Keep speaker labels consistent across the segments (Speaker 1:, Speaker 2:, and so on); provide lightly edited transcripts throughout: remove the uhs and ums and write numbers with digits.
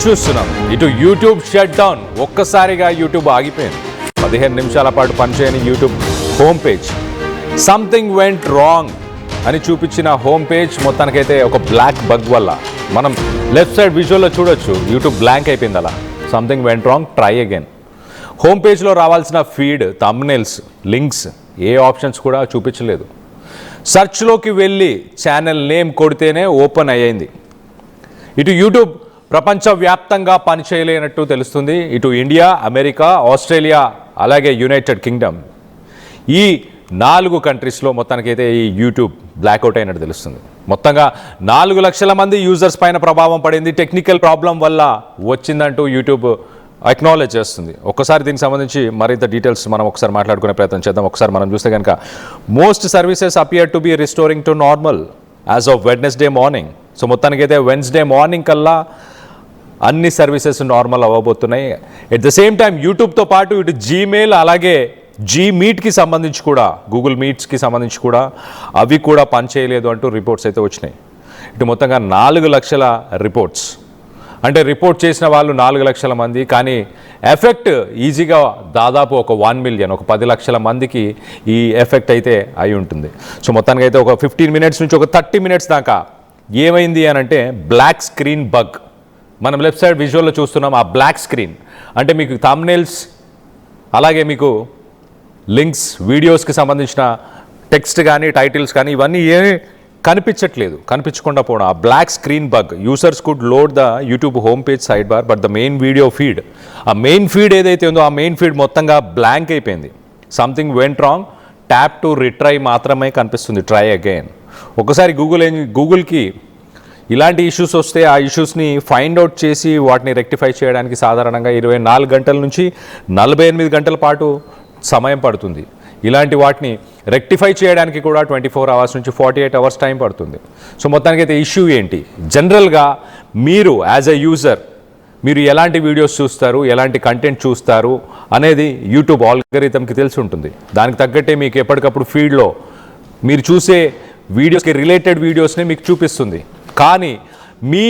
Speaker 1: చూస్తున్నాం ఇటు YouTube shut down, ఒక్కసారిగా యూట్యూబ్ ఆగిపోయింది. 15 నిమిషాల పాటు పనిచేయని YouTube home page something went wrong అని చూపించిన హోమ్ పేజ్ మొత్తానికైతే ఒక బ్లాక్ బగ్ వల్ల మనం లెఫ్ట్ సైడ్ విజువల్లో చూడొచ్చు యూట్యూబ్ బ్లాంక్ అయిపోయింది. అలా something went wrong, try again. Home పేజ్లో రావాల్సిన ఫీడ్, థంబ్నెయిల్స్, లింక్స్ ఏ ఆప్షన్స్ కూడా చూపించలేదు. సెర్చ్లోకి వెళ్ళి ఛానల్ నేమ్ కొడితేనే ఓపెన్ అయ్యింది. ఇటు యూట్యూబ్ ప్రపంచవ్యాప్తంగా పనిచేయలేనట్టు తెలుస్తుంది. ఇటు ఇండియా, అమెరికా, ఆస్ట్రేలియా, అలాగే యునైటెడ్ కింగ్డమ్, ఈ 4 కంట్రీస్లో మొత్తానికైతే ఈ యూట్యూబ్ బ్లాక్అవుట్ అయినట్టు తెలుస్తుంది. మొత్తంగా 4 లక్షల మంది యూజర్స్ పైన ప్రభావం పడింది. టెక్నికల్ ప్రాబ్లం వల్ల వచ్చిందంటూ యూట్యూబ్ అక్నాలెడ్జ్ చేస్తుంది. ఒక్కసారి దీనికి సంబంధించి మరింత డీటెయిల్స్ మనం ఒకసారి మాట్లాడుకునే ప్రయత్నం చేద్దాం. ఒకసారి మనం చూస్తే కనుక most services appear to be restoring to normal as of Wednesday morning. So మొత్తానికైతే వెన్స్డే మార్నింగ్ కల్లా అన్ని సర్వీసెస్ నార్మల్ అవ్వబోతున్నాయి. ఎట్ ద సేమ్ టైం యూట్యూబ్తో పాటు ఇటు జీమెయిల్, అలాగే మీట్కి సంబంధించి కూడా, గూగుల్ మీట్స్కి సంబంధించి కూడా అవి కూడా పనిచేయలేదు అంటూ రిపోర్ట్స్ అయితే వచ్చినాయి. ఇటు మొత్తంగా 4 లక్షల రిపోర్ట్స్, అంటే రిపోర్ట్ చేసిన వాళ్ళు 4 లక్షల మంది, కానీ ఎఫెక్ట్ ఈజీగా దాదాపు ఒక 1 మిలియన్, ఒక 10 లక్షల మందికి ఈ ఎఫెక్ట్ అయితే అయి ఉంటుంది. సో మొత్తానికి అయితే ఒక 15 మినిట్స్ నుంచి ఒక 30 మినిట్స్ దాకా ఏమైంది అని అంటే బ్లాక్ స్క్రీన్ బగ్. మనం లెఫ్ట్ సైడ్ విజువల్లో చూస్తున్నాం. ఆ బ్లాక్ స్క్రీన్ అంటే మీకు థంబ్నెయిల్స్, అలాగే మీకు లింక్స్, వీడియోస్కి సంబంధించిన టెక్స్ట్ కానీ, టైటిల్స్ కానీ ఇవన్నీ ఏమీ కనిపించకుండా పోవడం. ఆ black screen bug. Users could load the YouTube home page side bar but the main video feed, ఆ మెయిన్ ఫీడ్ ఏదైతే ఉందో ఆ మెయిన్ ఫీడ్ మొత్తంగా బ్లాంక్ అయిపోయింది. Something went wrong, tap to retry మాత్రమే కనిపిస్తుంది, ట్రై అగైన్. ఒకసారి గూగుల్కి ఇలాంటి ఇష్యూస్ వస్తే ఆ ఇష్యూస్ని ఫైండ్ అవుట్ చేసి వాటిని రెక్టిఫై చేయడానికి సాధారణంగా 24 గంటల నుంచి 48 గంటల పాటు సమయం పడుతుంది. ఇలాంటి వాటిని రెక్టిఫై చేయడానికి కూడా 24 అవర్స్ నుంచి 48 అవర్స్ టైం పడుతుంది. సో మొత్తానికైతే ఇష్యూ ఏంటి, జనరల్గా మీరు యాజ్ ఎ యూజర్ మీరు ఎలాంటి వీడియోస్ చూస్తారు, ఎలాంటి కంటెంట్ చూస్తారు అనేది యూట్యూబ్ ఆల్గరిథంకి తెలిసి ఉంటుంది. దానికి తగ్గట్టే మీకు ఎప్పటికప్పుడు ఫీడ్లో మీరు చూసే వీడియోస్కి రిలేటెడ్ వీడియోస్ని మీకు చూపిస్తుంది. కానీ మీ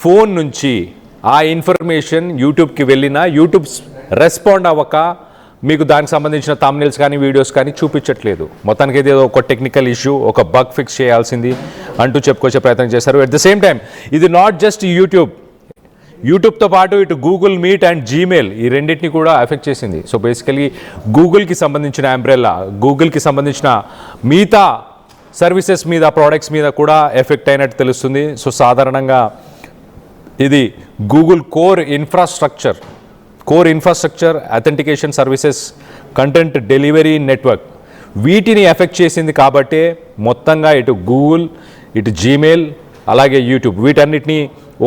Speaker 1: ఫోన్ నుంచి ఆ ఇన్ఫర్మేషన్ యూట్యూబ్కి వెళ్ళినా యూట్యూబ్ రెస్పాండ్ అవ్వక మీకు దానికి సంబంధించిన థంబ్నెయిల్స్ కానీ, వీడియోస్ కానీ చూపించట్లేదు. మొత్తానికి ఏదో ఒక టెక్నికల్ ఇష్యూ, ఒక బగ్ ఫిక్స్ చేయాల్సింది అంటూ చెప్పుకొచ్చే ప్రయత్నం చేశారు. అట్ ద సేమ్ టైం ఇది నాట్ జస్ట్ యూట్యూబ్తో పాటు ఇటు గూగుల్ మీట్ అండ్ జీమెయిల్, ఈ రెండింటిని కూడా ఎఫెక్ట్ చేసింది. సో బేసికలీ గూగుల్కి సంబంధించిన అంబ్రెల్లా, గూగుల్కి సంబంధించిన మిగతా సర్వీసెస్ మీద, ప్రోడక్ట్స్ మీద కూడా ఎఫెక్ట్ అయినట్టు తెలుస్తుంది. సో సాధారణంగా ఇది Google core infrastructure, authentication services, content delivery network, వీటిని ఎఫెక్ట్ చేసింది. కాబట్టే మొత్తంగా ఇటు గూగుల్, ఇటు జీమెయిల్, అలాగే యూట్యూబ్, వీటన్నిటినీ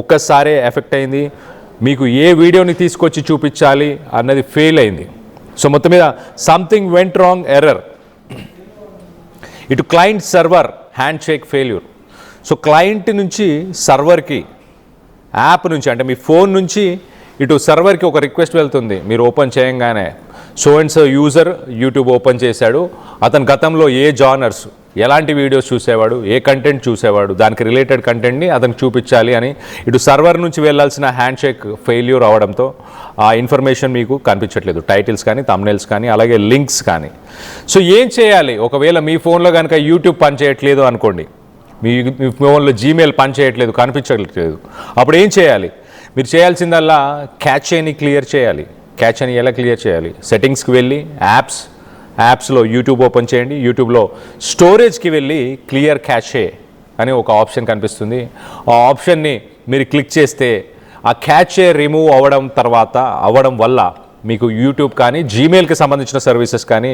Speaker 1: ఒక్కసారే ఎఫెక్ట్ అయింది. మీకు ఏ వీడియోని తీసుకొచ్చి చూపించాలి అన్నది ఫెయిల్ అయింది. సో మొత్తం మీద సంథింగ్ వెంట్ రాంగ్, ఎర్రర్. ఇటు client server hand shake failure. So client నుంచి సర్వర్కి, యాప్ నుంచి అంటే మీ ఫోన్ నుంచి ఇటు సర్వర్కి ఒక రిక్వెస్ట్ వెళ్తుంది. మీరు ఓపెన్ చేయంగానే so and so user YouTube open చేశాడు, అతను గతంలో ఏ జానర్స్, ఎలాంటి వీడియోస్ చూసేవాడు, ఏ కంటెంట్ చూసేవాడు, దానికి రిలేటెడ్ కంటెంట్ని అతనికి చూపించాలి అని ఇటు సర్వర్ నుంచి వెళ్ళాల్సిన హ్యాండ్ షేక్ ఫెయిల్యూర్ అవడంతో ఆ ఇన్ఫర్మేషన్ మీకు కనిపించట్లేదు. టైటిల్స్ కానీ, థంబ్నెయిల్స్ కానీ, అలాగే లింక్స్ కానీ. సో ఏం చేయాలి, ఒకవేళ మీ ఫోన్లో కనుక యూట్యూబ్ పనిచేయట్లేదు అనుకోండి, మీ ఫోన్లో జీమెయిల్ పనిచేయట్లేదు, కనిపించట్లేదు, అప్పుడు ఏం చేయాలి? మీరు చేయాల్సిందల్లా క్యాచ్ని క్లియర్ చేయాలి. క్యాచ్ని ఎలా క్లియర్ చేయాలి? సెట్టింగ్స్కి వెళ్ళి యాప్స్లో యూట్యూబ్ ఓపెన్ చేయండి. యూట్యూబ్లో స్టోరేజ్కి వెళ్ళి క్లియర్ క్యాషే అని ఒక ఆప్షన్ కనిపిస్తుంది. ఆ ఆప్షన్ని మీరు క్లిక్ చేస్తే ఆ క్యాషే రిమూవ్ అవ్వడం వల్ల మీకు యూట్యూబ్ కానీ, జీమెయిల్కి సంబంధించిన సర్వీసెస్ కానీ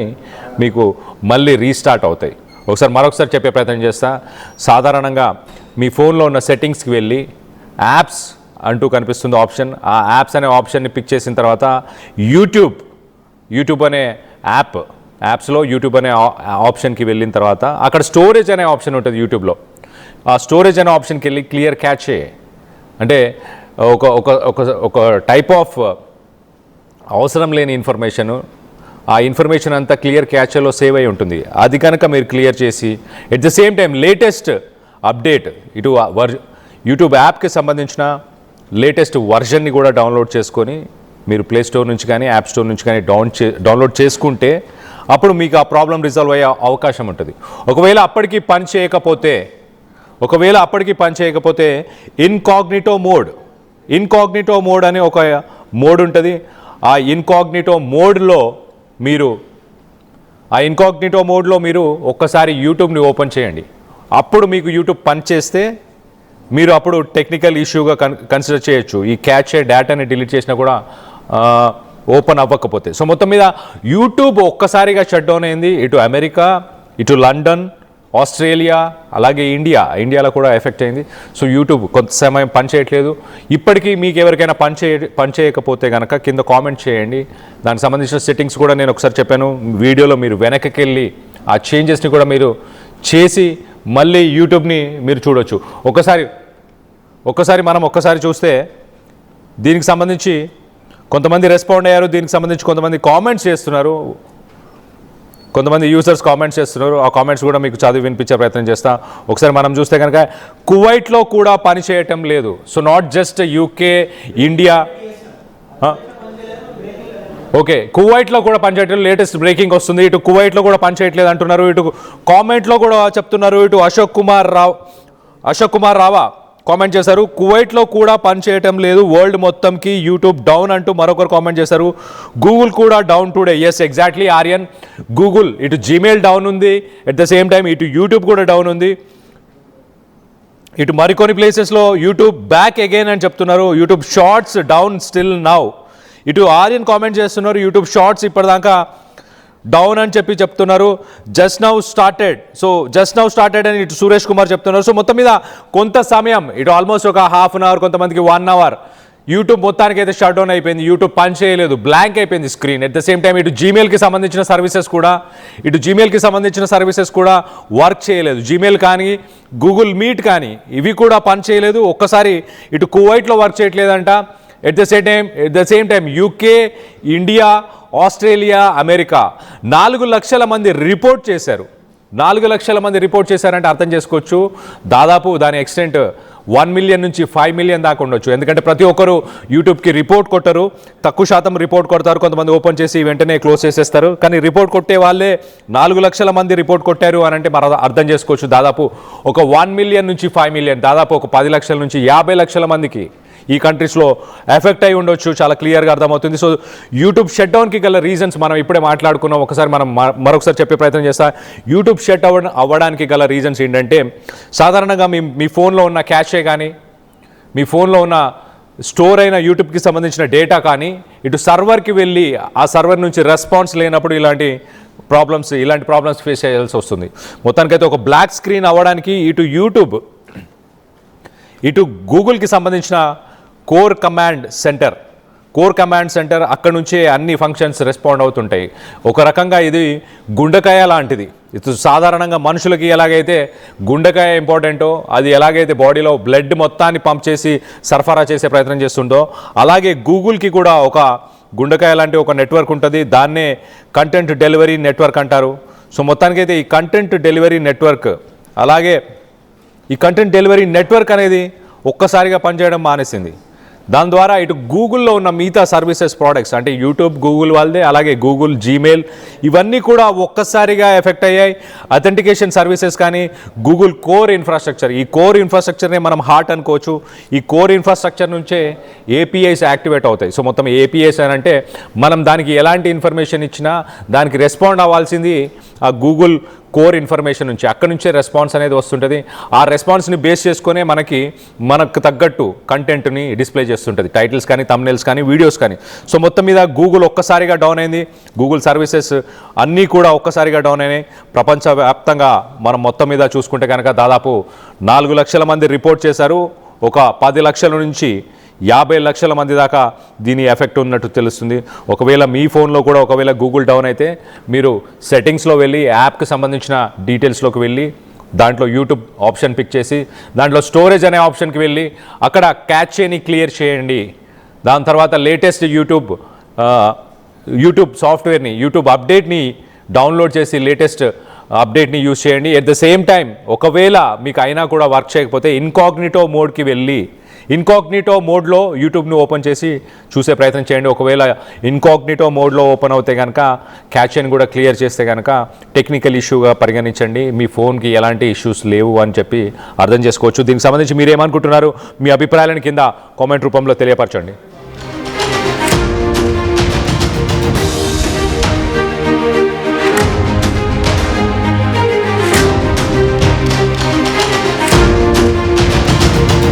Speaker 1: మీకు మళ్ళీ రీస్టార్ట్ అవుతాయి. మరొకసారి చెప్పే ప్రయత్నం చేస్తా. సాధారణంగా మీ ఫోన్లో ఉన్న సెట్టింగ్స్కి వెళ్ళి యాప్స్ అంటూ కనిపిస్తుంది ఆప్షన్. ఆ యాప్స్ అనే ఆప్షన్ని పిక్ చేసిన తర్వాత యూట్యూబ్ అనే యాప్స్లో యూట్యూబ్ అనే ఆప్షన్కి వెళ్ళిన తర్వాత అక్కడ స్టోరేజ్ అనే ఆప్షన్ ఉంటుంది యూట్యూబ్లో. ఆ స్టోరేజ్ అనే ఆప్షన్కి వెళ్ళి క్లియర్ క్యాచే, అంటే ఒక టైప్ ఆఫ్ అవసరం లేని ఇన్ఫర్మేషను, ఆ ఇన్ఫర్మేషన్ అంతా క్లియర్ క్యాచ్లో సేవ్ అయి ఉంటుంది. అది కనుక మీరు క్లియర్ చేసి at the same time latest update ఇటు యూట్యూబ్ యాప్కి సంబంధించిన లేటెస్ట్ వర్షన్ని కూడా డౌన్లోడ్ చేసుకొని మీరు ప్లే స్టోర్ నుంచి కానీ యాప్ స్టోర్ నుంచి కానీ డౌన్లోడ్ చేసుకుంటే అప్పుడు మీకు ఆ ప్రాబ్లం రిజాల్వ్ అయ్యే అవకాశం ఉంటుంది. ఒకవేళ అప్పటికి పని చేయకపోతే ఇన్కాగ్నిటో మోడ్ అని ఒక మోడ్ ఉంటుంది. ఆ ఇన్కాగ్నిటో మోడ్లో మీరు ఒక్కసారి యూట్యూబ్ని ఓపెన్ చేయండి. అప్పుడు మీకు యూట్యూబ్ పని చేస్తే మీరు అప్పుడు టెక్నికల్ ఇష్యూగా కన్సిడర్ చేయొచ్చు. ఈ క్యాచ్ డేటాని డిలీట్ చేసినా కూడా ఓపెన్ అవ్వకపోతే. సో మొత్తం మీద యూట్యూబ్ ఒక్కసారిగా షట్ డౌన్ అయింది. ఇటు అమెరికా, ఇటు లండన్, ఆస్ట్రేలియా, అలాగే ఇండియాలో కూడా ఎఫెక్ట్ అయింది. సో యూట్యూబ్ కొంత సమయం పని చేయట్లేదు. ఇప్పటికీ మీకు ఎవరికైనా పని చేయకపోతే కనుక కింద కామెంట్ చేయండి. దానికి సంబంధించిన సెట్టింగ్స్ కూడా నేను ఒకసారి చెప్పాను వీడియోలో. మీరు వెనక్కి వెళ్ళి ఆ చేంజెస్ని కూడా మీరు చేసి మళ్ళీ యూట్యూబ్ని మీరు చూడొచ్చు. ఒక్కసారి చూస్తే దీనికి సంబంధించి కొంతమంది రెస్పాండ్ అయ్యారు. దీనికి సంబంధించి కొంతమంది కామెంట్స్ చేస్తున్నారు. కొంతమంది యూజర్స్ కామెంట్స్ చేస్తున్నారు. ఆ కామెంట్స్ కూడా మీకు చదివి వినిపించే ప్రయత్నం చేస్తా. ఒకసారి మనం చూస్తే కనుక కువైట్లో కూడా పని చేయటం లేదు. So not just UK, India, okay, కువైట్లో కూడా పనిచేయట్లేదు. లేటెస్ట్ బ్రేకింగ్ వస్తుంది. ఇటు కువైట్లో కూడా పనిచేయట్లేదు అంటున్నారు. ఇటు కామెంట్లో కూడా చెప్తున్నారు. ఇటు అశోక్ కుమార్ రావా కామెంట్ చేశారు, కువైట్లో కూడా పనిచేయటం లేదు, వరల్డ్ మొత్తంకి యూట్యూబ్ డౌన్ అంటూ మరొకరు కామెంట్ చేశారు. గూగుల్ కూడా down today. Yes, exactly Aryan. Google ఇటు జీమెయిల్ డౌన్ ఉంది, ఎట్ ద సేమ్ టైం ఇటు యూట్యూబ్ కూడా డౌన్ ఉంది. ఇటు మరికొన్ని ప్లేసెస్లో యూట్యూబ్ బ్యాక్ అగైన్ అని చెప్తున్నారు. YouTube shorts down still now. ఇటు ఆర్యన్ కామెంట్ చేస్తున్నారు, యూట్యూబ్ షార్ట్స్ ఇప్పటిదాకా డౌన్ అని చెప్తున్నారు. జస్ట్ నౌ స్టార్టెడ్ అని ఇటు సురేష్ కుమార్ చెప్తున్నారు. సో మొత్తం మీద కొంత సమయం, ఇటు ఆల్మోస్ట్ ఒక హాఫ్ అన్ అవర్, కొంతమందికి 1 అవర్ యూట్యూబ్ మొత్తానికి అయితే షట్ డౌన్ అయిపోయింది. యూట్యూబ్ పని చేయలేదు, బ్లాంక్ అయిపోయింది screen. At the same time ఇటు జీమెయిల్కి సంబంధించిన సర్వీసెస్ కూడా వర్క్ చేయలేదు. జీమెయిల్ కానీ, గూగుల్ మీట్ కానీ ఇవి కూడా పని చేయలేదు. ఒక్కసారి ఇటు కువైట్లో వర్క్ చేయట్లేదంట. At the same time UK, India, Australia, America 4 లక్షల మంది రిపోర్ట్ చేశారు. 4 లక్షల మంది రిపోర్ట్ చేశారంటే అర్థం చేసుకోవచ్చు, దాదాపు దాని ఎక్స్టెంట్ 1 మిలియన్ నుంచి 5 మిలియన్ దాకా ఉండొచ్చు. ఎందుకంటే ప్రతి ఒక్కరు యూట్యూబ్కి రిపోర్ట్ కొట్టరు, తక్కువ శాతం రిపోర్ట్ కొడతారు. కొంతమంది ఓపెన్ చేసి వెంటనే క్లోజ్ చేసేస్తారు. కానీ రిపోర్ట్ కొట్టే వాళ్ళే 4 లక్షల మంది రిపోర్ట్ కొట్టారు అని అంటే మనం అర్థం చేసుకోవచ్చు. దాదాపు ఒక 1 మిలియన్ నుంచి 5 మిలియన్, దాదాపు ఒక 10 లక్షల నుంచి 50 లక్షల మందికి ఈ కంట్రీస్లో ఎఫెక్ట్ అయి ఉండొచ్చు. చాలా క్లియర్గా అర్థమవుతుంది. సో యూట్యూబ్ షట్ డౌన్కి గల రీజన్స్ మనం ఇప్పుడే మాట్లాడుకున్నాం. ఒకసారి మనం మరొకసారి చెప్పే ప్రయత్నం చేస్తా. యూట్యూబ్ షట్ అవ్వడానికి గల రీజన్స్ ఏంటంటే, సాధారణంగా మీ ఫోన్లో ఉన్న క్యాషే కానీ, మీ ఫోన్లో ఉన్న స్టోర్ అయిన యూట్యూబ్కి సంబంధించిన డేటా కానీ ఇటు సర్వర్కి వెళ్ళి ఆ సర్వర్ నుంచి రెస్పాన్స్ లేనప్పుడు ఇలాంటి ప్రాబ్లమ్స్ ఫేస్ చేయాల్సి వస్తుంది. మొత్తానికైతే ఒక బ్లాక్ స్క్రీన్ అవ్వడానికి ఇటు గూగుల్కి సంబంధించిన కోర్ కమాండ్ సెంటర్ అక్కడ నుంచే అన్ని ఫంక్షన్స్ రెస్పాండ్ అవుతుంటాయి. ఒక రకంగా ఇది గుండెకాయ లాంటిది. ఇది సాధారణంగా మనుషులకి ఎలాగైతే గుండెకాయ ఇంపార్టెంటో, అది ఎలాగైతే బాడీలో బ్లడ్ మొత్తాన్ని పంప్ చేసి సరఫరా చేసే ప్రయత్నం చేస్తుందో, అలాగే గూగుల్కి కూడా ఒక గుండెకాయ లాంటి ఒక నెట్వర్క్ ఉంటుంది. దాన్నే కంటెంట్ డెలివరీ నెట్వర్క్ అంటారు. సో మొత్తానికైతే ఈ కంటెంట్ డెలివరీ నెట్వర్క్ అనేది ఒక్కసారిగా పనిచేయడం మానేసింది. దాని ద్వారా ఇటు గూగుల్లో ఉన్న మిగతా సర్వీసెస్ ప్రోడక్ట్స్ అంటే యూట్యూబ్ గూగుల్ వాళ్ళదే, అలాగే గూగుల్ జీమెయిల్ ఇవన్నీ కూడా ఒక్కసారిగా ఎఫెక్ట్ అయ్యాయి. అథెంటికేషన్ సర్వీసెస్ కానీ, గూగుల్ కోర్ ఇన్ఫ్రాస్ట్రక్చర్నే మనం హార్ట్ అనుకోవచ్చు. ఈ కోర్ ఇన్ఫ్రాస్ట్రక్చర్ నుంచే ఏపీఐస్ యాక్టివేట్ అవుతాయి. సో మొత్తం ఏపీఐస్ అని అంటే మనం దానికి ఎలాంటి ఇన్ఫర్మేషన్ ఇచ్చినా దానికి రెస్పాండ్ అవ్వాల్సింది ఆ గూగుల్ కోర్ ఇన్ఫర్మేషన్ నుంచి, అక్కడ నుంచే రెస్పాన్స్ అనేది వస్తుంటుంది. ఆ రెస్పాన్స్ని బేస్ చేసుకునే మనకు తగ్గట్టు కంటెంట్ని డిస్ప్లే చేస్తుంటుంది, టైటిల్స్ కానీ, థంబ్నెయిల్స్ కానీ, వీడియోస్ కానీ. సో మొత్తం మీద గూగుల్ ఒక్కసారిగా డౌన్ అయింది. గూగుల్ సర్వీసెస్ అన్నీ కూడా ఒక్కసారిగా డౌన్ అయినాయి. ప్రపంచవ్యాప్తంగా మనం మొత్తం మీద చూసుకుంటే కనుక దాదాపు 4 లక్షల మంది రిపోర్ట్ చేశారు. ఒక 10 లక్షల నుంచి 50 లక్షల మంది దాకా దీని ఎఫెక్ట్ ఉన్నట్టు తెలుస్తుంది. ఒకవేళ మీ ఫోన్లో కూడా ఒకవేళ గూగుల్ డౌన్ అయితే మీరు సెట్టింగ్స్లో వెళ్ళి యాప్కి సంబంధించిన డీటెయిల్స్లోకి వెళ్ళి దాంట్లో యూట్యూబ్ ఆప్షన్ పిక్ చేసి దాంట్లో స్టోరేజ్ అనే ఆప్షన్కి వెళ్ళి అక్కడ క్యాచ్ని క్లియర్ చేయండి. దాని తర్వాత లేటెస్ట్ యూట్యూబ్ సాఫ్ట్వేర్ని, యూట్యూబ్ అప్డేట్ని డౌన్లోడ్ చేసి లేటెస్ట్ అప్డేట్ని యూజ్ చేయండి. ఎట్ ద సేమ్ టైం ఒకవేళ మీకు అయినా కూడా వర్క్ చేయకపోతే ఇన్కాగ్నిటో మోడ్కి వెళ్ళి ఇన్కాగ్నిటో మోడ్లో యూట్యూబ్ని ఓపెన్ చేసి చూసే ప్రయత్నం చేయండి. ఒకవేళ ఇన్కాగ్నిటో మోడ్లో ఓపెన్ అవుతే కనుక క్యాప్షన్ కూడా క్లియర్ చేస్తే కనుక టెక్నికల్ ఇష్యూగా పరిగణించండి. మీ ఫోన్కి ఎలాంటి ఇష్యూస్ లేవు అని చెప్పి అర్థం చేసుకోవచ్చు. దీనికి సంబంధించి మీరేమనుకుంటున్నారు? మీ అభిప్రాయాలను కింద కామెంట్ రూపంలో తెలియపరచండి.